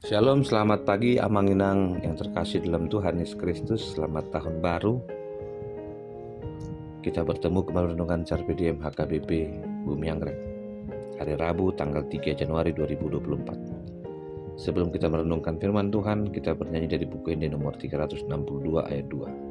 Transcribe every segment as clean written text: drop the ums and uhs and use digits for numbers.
Shalom, selamat pagi Amanginang yang terkasih dalam Tuhan Yesus Kristus. Selamat tahun baru. Kita bertemu kembali renungan Carpe Diem HKBP Bumi Anggrek hari Rabu tanggal 3 Januari 2024. Sebelum kita merenungkan firman Tuhan, kita bernyanyi dari buku ini nomor 362 ayat 2.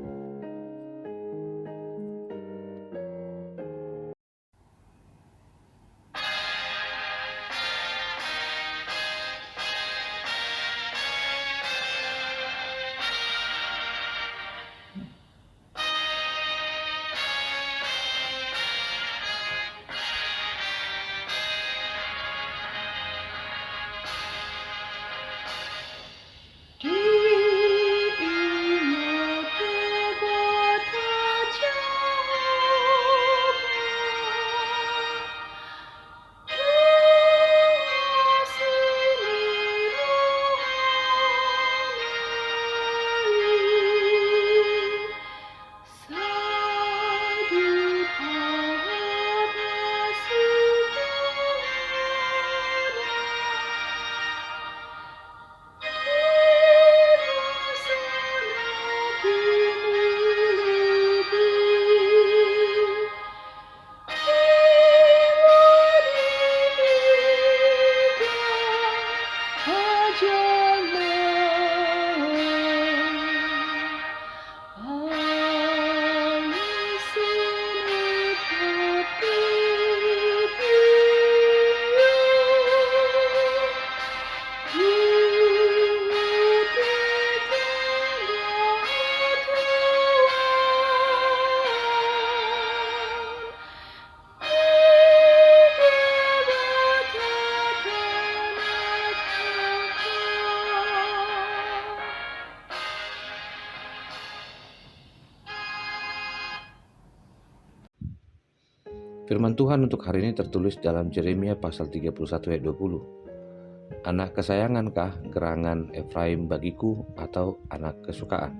Firman Tuhan untuk hari ini tertulis dalam Yeremia pasal 31 ayat 20. Anak kesayangankah gerangan Efraim bagiku atau anak kesukaan?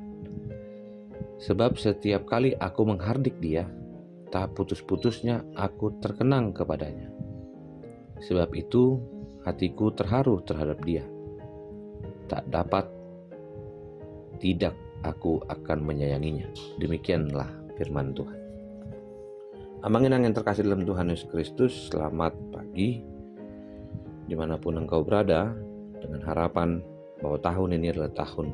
Sebab setiap kali aku menghardik dia, tak putus-putusnya aku terkenang kepadanya. Sebab itu hatiku terharu terhadap dia. Tak dapat tidak aku akan menyayanginya. Demikianlah firman Tuhan. Amanginang yang terkasih dalam Tuhan Yesus Kristus, selamat pagi dimanapun engkau berada, dengan harapan bahwa tahun ini adalah tahun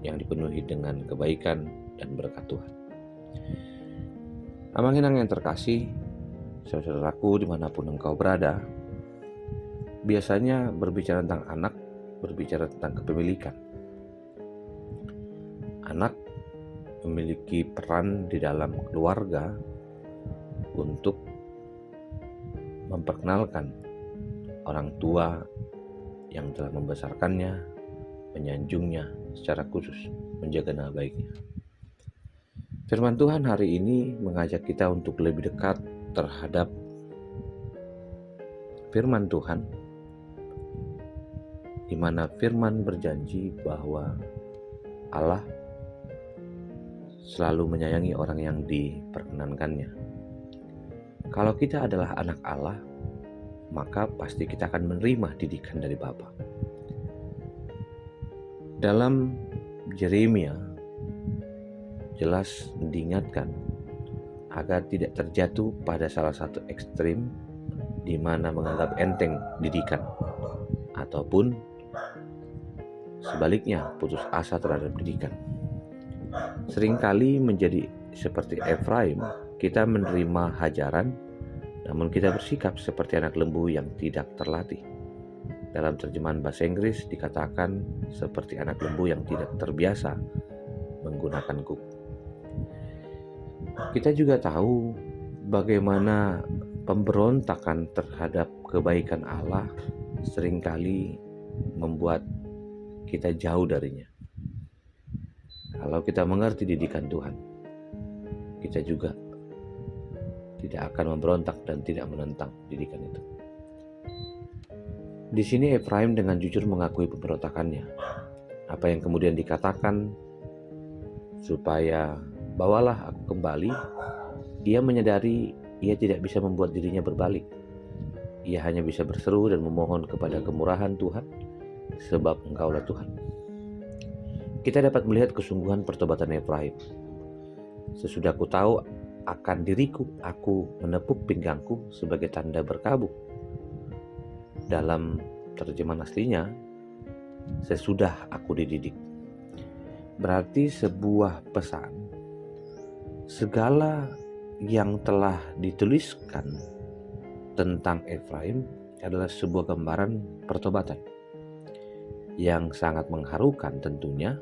yang dipenuhi dengan kebaikan dan berkat Tuhan. Amanginang yang terkasih, saudaraku dimanapun engkau berada, biasanya berbicara tentang anak, berbicara tentang kepemilikan. Anak memiliki peran di dalam keluarga untuk memperkenalkan orang tua yang telah membesarkannya, menyanjungnya secara khusus, menjaga nama baiknya. Firman Tuhan hari ini mengajak kita untuk lebih dekat terhadap firman Tuhan, di mana firman berjanji bahwa Allah selalu menyayangi orang yang diperkenankannya. Kalau kita adalah anak Allah, maka pasti kita akan menerima didikan dari Bapa. Dalam Yeremia jelas diingatkan agar tidak terjatuh pada salah satu ekstrim di mana menganggap enteng didikan ataupun sebaliknya putus asa terhadap didikan. Seringkali menjadi seperti Efraim, kita menerima hajaran, namun kita bersikap seperti anak lembu yang tidak terlatih. Dalam terjemahan bahasa Inggris dikatakan seperti anak lembu yang tidak terbiasa menggunakan kuku. Kita juga tahu bagaimana pemberontakan terhadap kebaikan Allah seringkali membuat kita jauh darinya. Kalau kita mengerti didikan Tuhan, kita juga tidak akan memberontak dan tidak menentang didikan itu. Di sini Efraim dengan jujur mengakui pemberontakannya. Apa yang kemudian dikatakan supaya bawalah aku kembali, ia menyadari ia tidak bisa membuat dirinya berbalik. Ia hanya bisa berseru dan memohon kepada kemurahan Tuhan sebab Engkaulah Tuhan. Kita dapat melihat kesungguhan pertobatan Efraim. Sesudah ku tahu akan diriku, aku menepuk pinggangku sebagai tanda berkabung. Dalam terjemahan aslinya, sesudah aku dididik. Berarti sebuah pesan, segala yang telah dituliskan tentang Efraim adalah sebuah gambaran pertobatan yang sangat mengharukan. Tentunya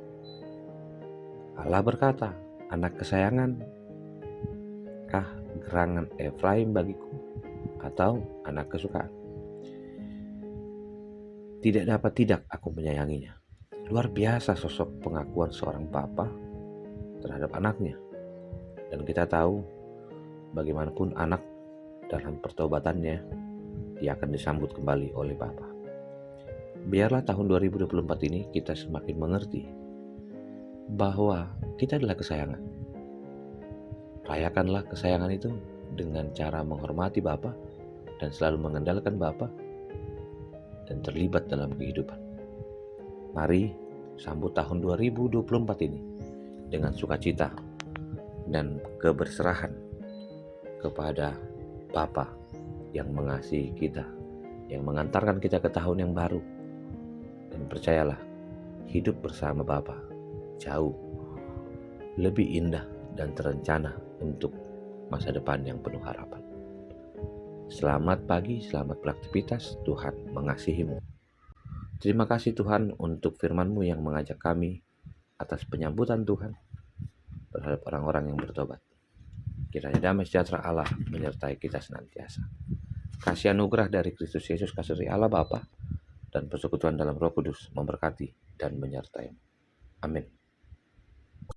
Allah berkata, anak kesayangan kah gerangan Efraim bagiku, atau anak kesukaan. Tidak dapat tidak aku menyayanginya. Luar biasa sosok pengakuan seorang bapa terhadap anaknya. Dan kita tahu bagaimanapun anak dalam pertobatannya, dia akan disambut kembali oleh Bapa. Biarlah tahun 2024 ini kita semakin mengerti bahwa kita adalah kesayangan. Rayakanlah kesayangan itu dengan cara menghormati Bapa dan selalu mengandalkan Bapa dan terlibat dalam kehidupan. Mari sambut tahun 2024 ini dengan sukacita dan keberserahan kepada Bapa yang mengasihi kita, yang mengantarkan kita ke tahun yang baru. Dan percayalah, hidup bersama Bapa jauh lebih indah dan terencana untuk masa depan yang penuh harapan. Selamat pagi, selamat beraktivitas, Tuhan mengasihimu. Terima kasih Tuhan untuk firman-Mu yang mengajak kami atas penyambutan Tuhan terhadap orang-orang yang bertobat. Kiranya damai sejahtera Allah menyertai kita senantiasa. Kasih anugerah dari Kristus Yesus, kasih dari Allah Bapa, dan persekutuan dalam Roh Kudus memberkati dan menyertai. Amin.